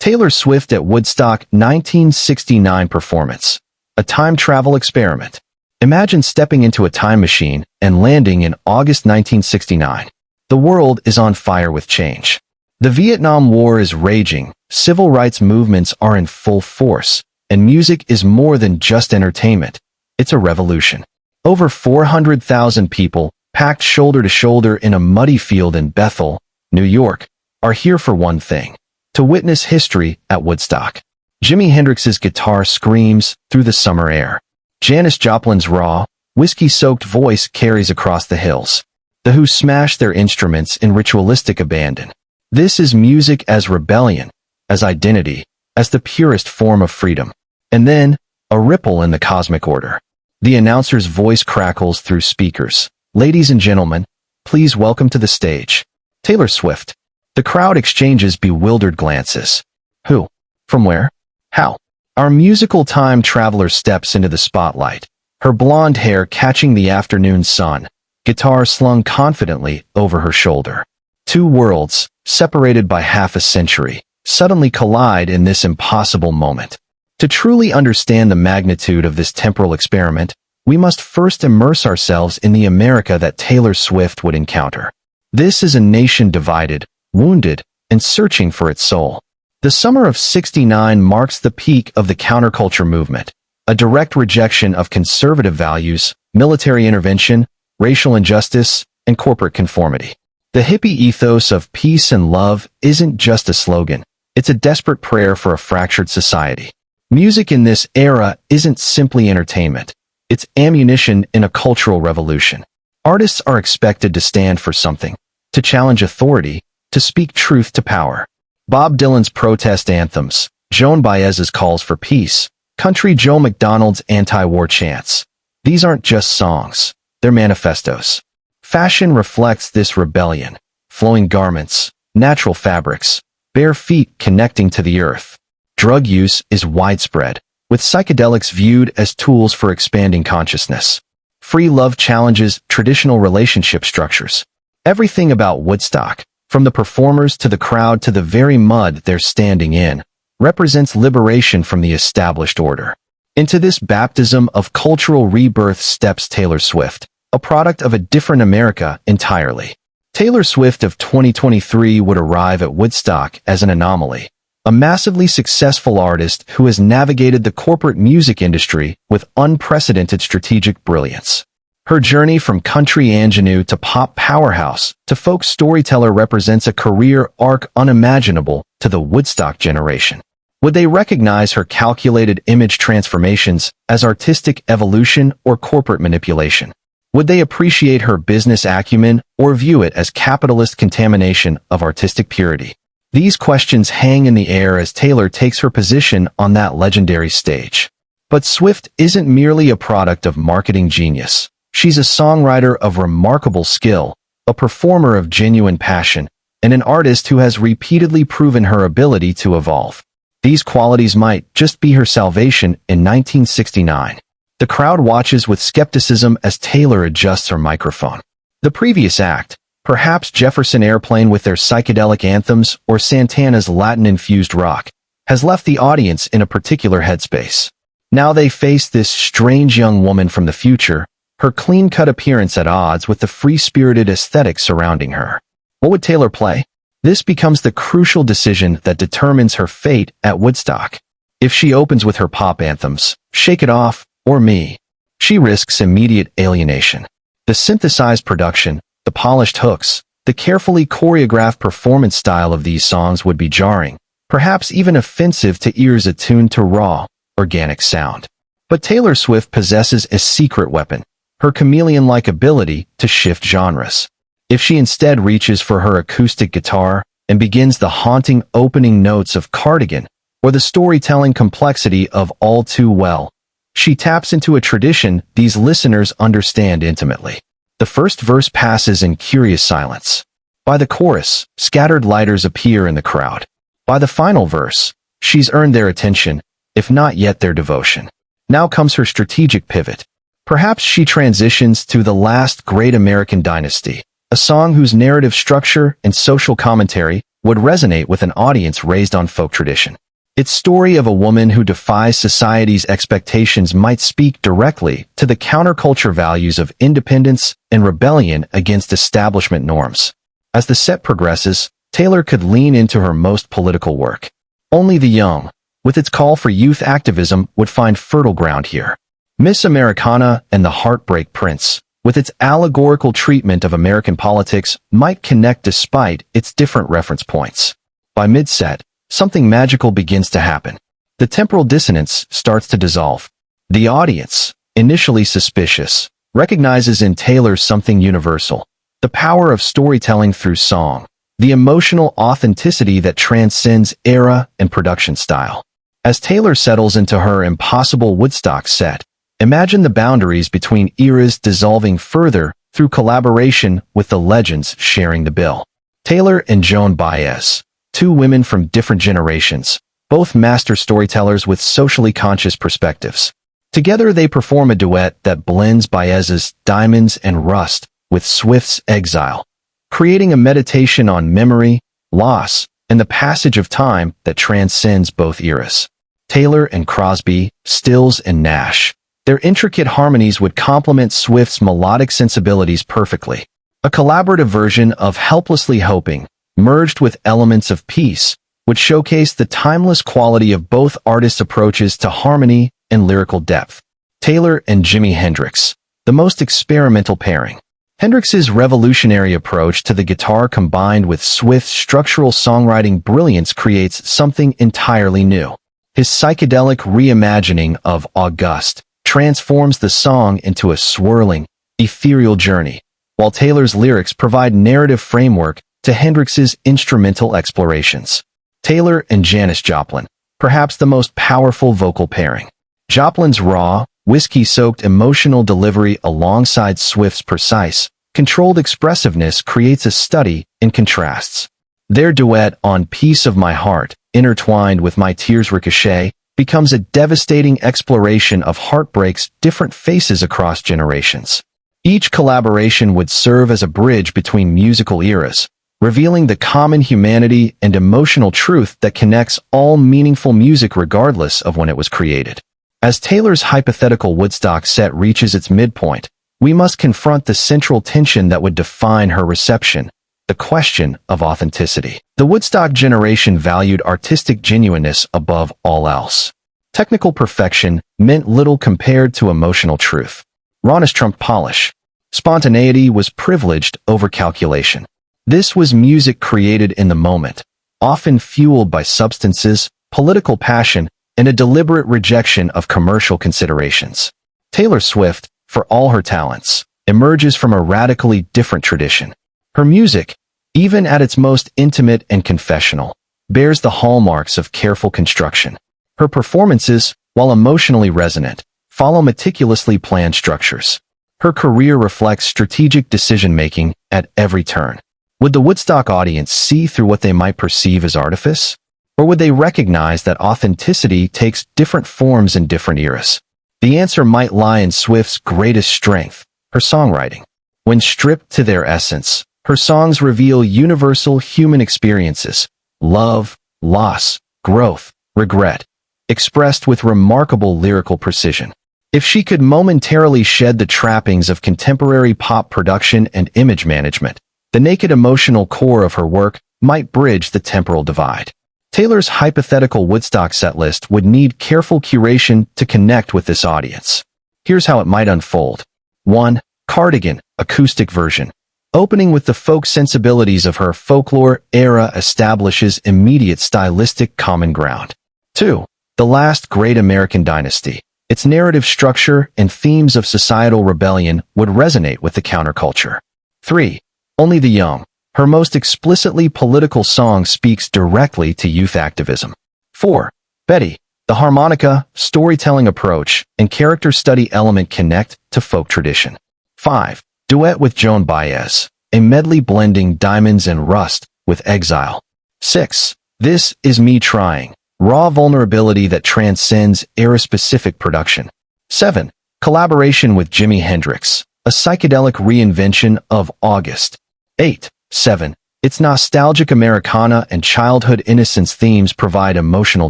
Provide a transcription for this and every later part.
Taylor Swift at Woodstock 1969 performance. A time travel experiment. Imagine stepping into a time machine and landing in August 1969. The world is on fire with change. The Vietnam War is raging, civil rights movements are in full force, and music is more than just entertainment. It's a revolution. Over 400,000 people, packed shoulder to shoulder in a muddy field in Bethel, New York, are here for one thing: to witness history at Woodstock. Jimi Hendrix's guitar screams through the summer air. Janis Joplin's raw, whiskey-soaked voice carries across the hills. The Who smash their instruments in ritualistic abandon. This is music as rebellion, as identity, as the purest form of freedom. And then, a ripple in the cosmic order. The announcer's voice crackles through speakers. Ladies and gentlemen, please welcome to the stage Taylor Swift. The crowd exchanges bewildered glances. Who? From where? How? Our musical time traveler steps into the spotlight, her blonde hair catching the afternoon sun, guitar slung confidently over her shoulder. Two worlds, separated by half a century, suddenly collide in this impossible moment. To truly understand the magnitude of this temporal experiment, we must first immerse ourselves in the America that Taylor Swift would encounter. This is a nation divided, wounded, and searching for its soul. The summer of '69 marks the peak of the counterculture movement, a direct rejection of conservative values, military intervention, racial injustice, and corporate conformity. The hippie ethos of peace and love isn't just a slogan, it's a desperate prayer for a fractured society. Music in this era isn't simply entertainment, it's ammunition in a cultural revolution. Artists are expected to stand for something, to challenge authority, to speak truth to power. Bob Dylan's protest anthems, Joan Baez's calls for peace, Country Joe McDonald's anti-war chants. These aren't just songs, they're manifestos. Fashion reflects this rebellion. Flowing garments, natural fabrics, bare feet connecting to the earth. Drug use is widespread, with psychedelics viewed as tools for expanding consciousness. Free love challenges traditional relationship structures. Everything about Woodstock, from the performers to the crowd to the very mud they're standing in, represents liberation from the established order. Into this baptism of cultural rebirth steps Taylor Swift, a product of a different America entirely. Taylor Swift of 2023 would arrive at Woodstock as an anomaly, a massively successful artist who has navigated the corporate music industry with unprecedented strategic brilliance. Her journey from country ingenue to pop powerhouse to folk storyteller represents a career arc unimaginable to the Woodstock generation. Would they recognize her calculated image transformations as artistic evolution or corporate manipulation? Would they appreciate her business acumen or view it as capitalist contamination of artistic purity? These questions hang in the air as Taylor takes her position on that legendary stage. But Swift isn't merely a product of marketing genius. She's a songwriter of remarkable skill, a performer of genuine passion, and an artist who has repeatedly proven her ability to evolve. These qualities might just be her salvation in 1969. The crowd watches with skepticism as Taylor adjusts her microphone. The previous act, perhaps Jefferson Airplane with their psychedelic anthems or Santana's Latin-infused rock, has left the audience in a particular headspace. Now they face this strange young woman from the future, her clean-cut appearance at odds with the free-spirited aesthetic surrounding her. What would Taylor play? This becomes the crucial decision that determines her fate at Woodstock. If she opens with her pop anthems, Shake It Off, or Me, she risks immediate alienation. The synthesized production, the polished hooks, the carefully choreographed performance style of these songs would be jarring, perhaps even offensive to ears attuned to raw, organic sound. But Taylor Swift possesses a secret weapon, her chameleon-like ability to shift genres. If she instead reaches for her acoustic guitar and begins the haunting opening notes of Cardigan or the storytelling complexity of All Too Well, she taps into a tradition these listeners understand intimately. The first verse passes in curious silence. By the chorus, scattered lighters appear in the crowd. By the final verse, she's earned their attention, if not yet their devotion. Now comes her strategic pivot. Perhaps she transitions to The Last Great American Dynasty, a song whose narrative structure and social commentary would resonate with an audience raised on folk tradition. Its story of a woman who defies society's expectations might speak directly to the counterculture values of independence and rebellion against establishment norms. As the set progresses, Taylor could lean into her most political work. Only the Young, with its call for youth activism, would find fertile ground here. Miss Americana and the Heartbreak Prince, with its allegorical treatment of American politics, might connect despite its different reference points. By mid-set, something magical begins to happen. The temporal dissonance starts to dissolve. The audience, initially suspicious, recognizes in Taylor something universal: the power of storytelling through song, the emotional authenticity that transcends era and production style. As Taylor settles into her impossible Woodstock set, imagine the boundaries between eras dissolving further through collaboration with the legends sharing the bill. Taylor and Joan Baez, two women from different generations, both master storytellers with socially conscious perspectives. Together they perform a duet that blends Baez's Diamonds and Rust with Swift's Exile, creating a meditation on memory, loss, and the passage of time that transcends both eras. Taylor and Crosby, Stills and Nash. Their intricate harmonies would complement Swift's melodic sensibilities perfectly. A collaborative version of Helplessly Hoping, merged with elements of peace, would showcase the timeless quality of both artists' approaches to harmony and lyrical depth. Taylor and Jimi Hendrix, the most experimental pairing. Hendrix's revolutionary approach to the guitar combined with Swift's structural songwriting brilliance creates something entirely new. His psychedelic reimagining of August transforms the song into a swirling, ethereal journey, while Taylor's lyrics provide narrative framework to Hendrix's instrumental explorations. Taylor and Janis Joplin, perhaps the most powerful vocal pairing. Joplin's raw, whiskey-soaked emotional delivery alongside Swift's precise, controlled expressiveness creates a study in contrasts. Their duet on Piece of My Heart, intertwined with My Tears Ricochet, becomes a devastating exploration of heartbreak's different faces across generations. Each collaboration would serve as a bridge between musical eras, revealing the common humanity and emotional truth that connects all meaningful music regardless of when it was created. As Taylor's hypothetical Woodstock set reaches its midpoint, we must confront the central tension that would define her reception: the question of authenticity. The Woodstock generation valued artistic genuineness above all else. Technical perfection meant little compared to emotional truth. Rawness trumped polish. Spontaneity was privileged over calculation. This was music created in the moment, often fueled by substances, political passion, and a deliberate rejection of commercial considerations. Taylor Swift, for all her talents, emerges from a radically different tradition. Her music, even at its most intimate and confessional, bears the hallmarks of careful construction. Her performances, while emotionally resonant, follow meticulously planned structures. Her career reflects strategic decision-making at every turn. Would the Woodstock audience see through what they might perceive as artifice? Or would they recognize that authenticity takes different forms in different eras? The answer might lie in Swift's greatest strength, her songwriting. When stripped to their essence, her songs reveal universal human experiences: love, loss, growth, regret, expressed with remarkable lyrical precision. If she could momentarily shed the trappings of contemporary pop production and image management, the naked emotional core of her work might bridge the temporal divide. Taylor's hypothetical Woodstock setlist would need careful curation to connect with this audience. Here's how it might unfold. 1. Cardigan, acoustic version. Opening with the folk sensibilities of her folklore era establishes immediate stylistic common ground. 2. The Last Great American Dynasty. Its narrative structure and themes of societal rebellion would resonate with the counterculture. 3. Only the Young. Her most explicitly political song speaks directly to youth activism. 4. Betty. The harmonica, storytelling approach, and character study element connect to folk tradition. 5. Duet with Joan Baez. A medley blending Diamonds and Rust with Exile. 6. This Is Me Trying. Raw vulnerability that transcends era-specific production. 7. Collaboration with Jimi Hendrix. A psychedelic reinvention of August. 8. 7. Its nostalgic Americana and childhood innocence themes provide emotional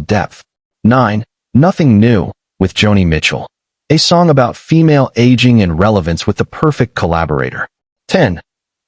depth. 9. Nothing New, with Joni Mitchell. A song about female aging and relevance with the perfect collaborator. 10.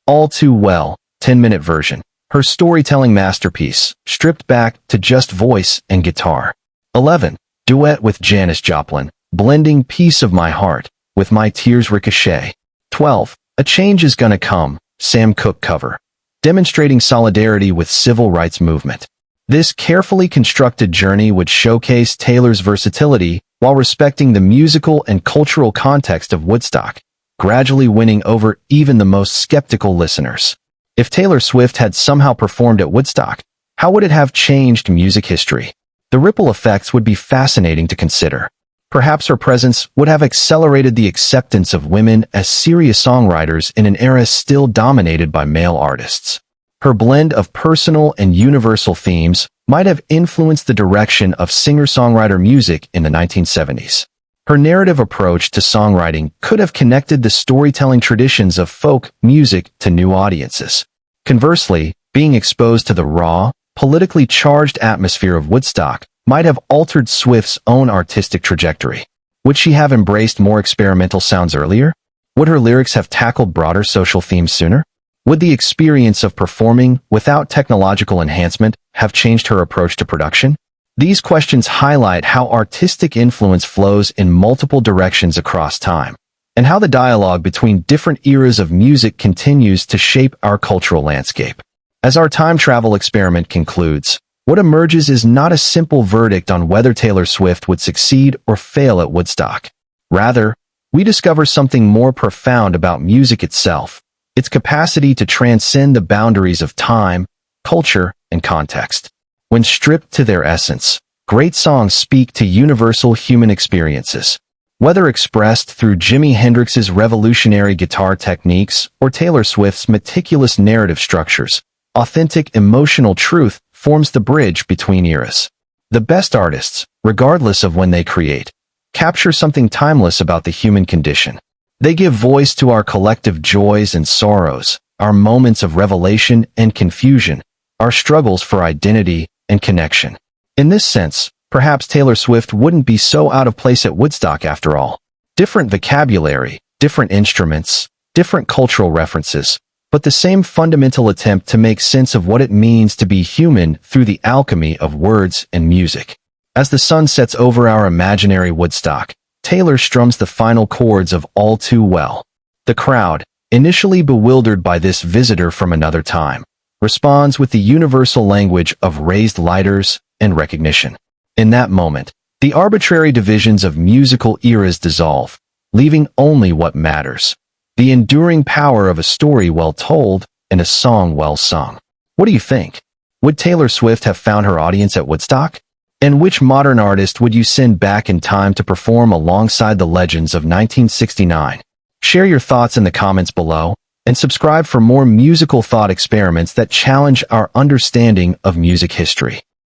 All Too Well, 10-minute version. Her storytelling masterpiece, stripped back to just voice and guitar. 11. Duet with Janis Joplin, blending Piece of My Heart with My Tears Ricochet. 12. A Change Is Gonna Come, Sam Cooke cover, demonstrating solidarity with civil rights movement. This carefully constructed journey would showcase Taylor's versatility while respecting the musical and cultural context of Woodstock, gradually winning over even the most skeptical listeners. If Taylor Swift had somehow performed at Woodstock, how would it have changed music history? The ripple effects would be fascinating to consider. Perhaps her presence would have accelerated the acceptance of women as serious songwriters in an era still dominated by male artists. Her blend of personal and universal themes might have influenced the direction of singer-songwriter music in the 1970s. Her narrative approach to songwriting could have connected the storytelling traditions of folk music to new audiences. Conversely, being exposed to the raw, politically charged atmosphere of Woodstock might have altered Swift's own artistic trajectory. Would she have embraced more experimental sounds earlier? Would her lyrics have tackled broader social themes sooner? Would the experience of performing without technological enhancement have changed her approach to production? These questions highlight how artistic influence flows in multiple directions across time, and how the dialogue between different eras of music continues to shape our cultural landscape. As our time travel experiment concludes, what emerges is not a simple verdict on whether Taylor Swift would succeed or fail at Woodstock. Rather, we discover something more profound about music itself, its capacity to transcend the boundaries of time, culture, and context. When stripped to their essence, great songs speak to universal human experiences. Whether expressed through Jimi Hendrix's revolutionary guitar techniques or Taylor Swift's meticulous narrative structures, authentic emotional truth forms the bridge between eras. The best artists, regardless of when they create, capture something timeless about the human condition. They give voice to our collective joys and sorrows, our moments of revelation and confusion, our struggles for identity and connection. In this sense, perhaps Taylor Swift wouldn't be so out of place at Woodstock after all. Different vocabulary, different instruments, different cultural references, but the same fundamental attempt to make sense of what it means to be human through the alchemy of words and music. As the sun sets over our imaginary Woodstock, Taylor strums the final chords of All Too Well. The crowd, initially bewildered by this visitor from another time, responds with the universal language of raised lighters and recognition. In that moment, the arbitrary divisions of musical eras dissolve, leaving only what matters: the enduring power of a story well told and a song well sung. What do you think? Would Taylor Swift have found her audience at Woodstock? And which modern artist would you send back in time to perform alongside the legends of 1969? Share your thoughts in the comments below, and subscribe for more musical thought experiments that challenge our understanding of music history.